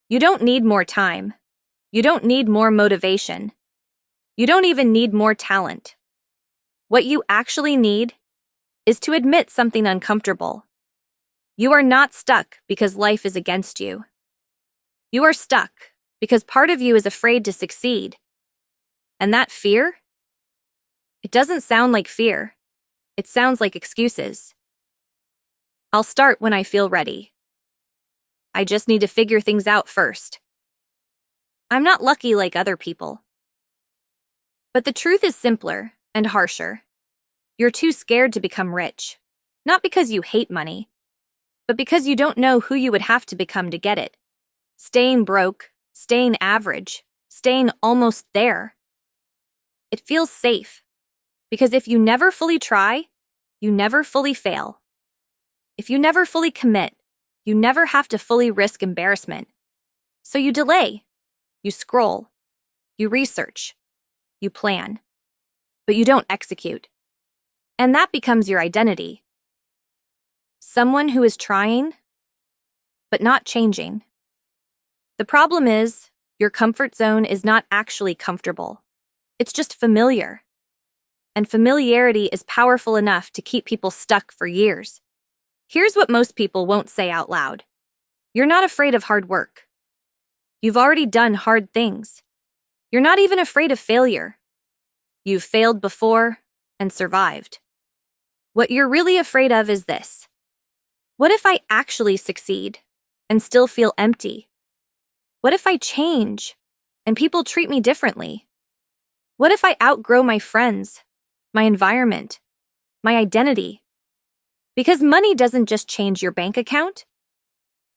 You don't need more time. You don't need more motivation. You don't even need more talent. What you actually need is to admit something uncomfortable. You are not stuck because life is against you. You are stuck because part of you is afraid to succeed. And that fear? It doesn't sound like fear. It sounds like excuses. I'll start when I feel ready. I just need to figure things out first. I'm not lucky like other people. But the truth is simpler and harsher. You're too scared to become rich. Not because you hate money, but because you don't know who you would have to become to get it. Staying broke, staying average, staying almost there. It feels safe, because if you never fully try, you never fully fail. If you never fully commit, you never have to fully risk embarrassment. So you delay, you scroll, you research, you plan, but you don't execute. And that becomes your identity. Someone who is trying, but not changing. The problem is, your comfort zone is not actually comfortable. It's just familiar. And familiarity is powerful enough to keep people stuck for years. Here's what most people won't say out loud. You're not afraid of hard work. You've already done hard things. You're not even afraid of failure. You've failed before and survived. What you're really afraid of is this. What if I actually succeed and still feel empty? What if I change and people treat me differently? What if I outgrow my friends, my environment, my identity? Because money doesn't just change your bank account.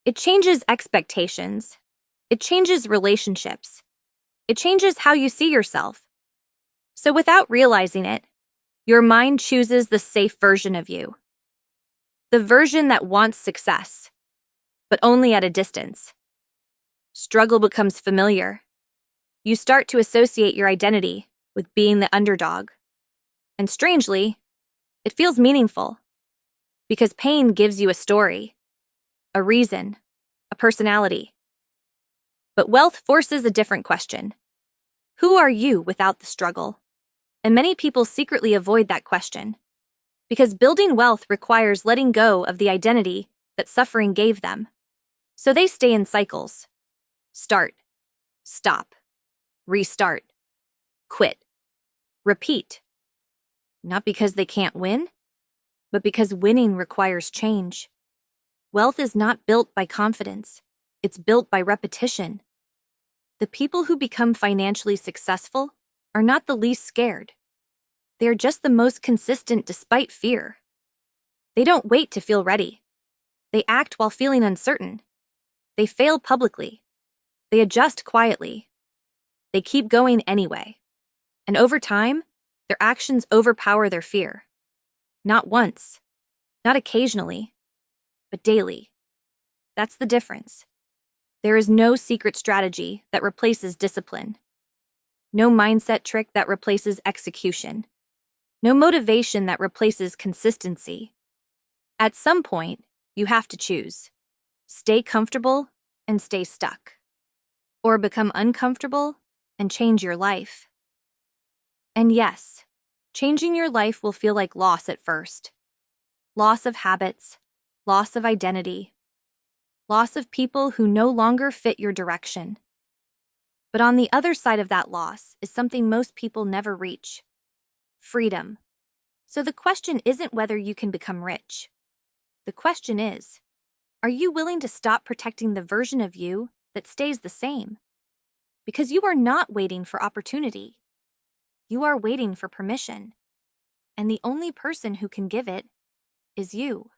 It changes expectations. It changes relationships. It changes how you see yourself. So without realizing it, your mind chooses the safe version of you. The version that wants success, but only at a distance. Struggle becomes familiar. You start to associate your identity with being the underdog. And strangely, it feels meaningful. Because pain gives you a story, a reason, a personality. But wealth forces a different question. Who are you without the struggle? And many people secretly avoid that question. Because building wealth requires letting go of the identity that suffering gave them. So they stay in cycles. Start, stop, restart, quit, repeat. Not because they can't win, but because winning requires change. Wealth is not built by confidence. It's built by repetition. The people who become financially successful are not the least scared. They are just the most consistent despite fear. They don't wait to feel ready. They act while feeling uncertain. They fail publicly. They adjust quietly. They keep going anyway. And over time, their actions overpower their fear. Not once, not occasionally, but daily. That's the difference. There is no secret strategy that replaces discipline. No mindset trick that replaces execution. No motivation that replaces consistency. At some point, you have to choose. Stay comfortable and stay stuck. Or become uncomfortable and change your life. And yes, changing your life will feel like loss at first. Loss of habits, loss of identity, loss of people who no longer fit your direction. But on the other side of that loss is something most people never reach. Freedom. So the question isn't whether you can become rich. The question is, are you willing to stop protecting the version of you that stays the same? Because you are not waiting for opportunity. You are waiting for permission. And the only person who can give it is you.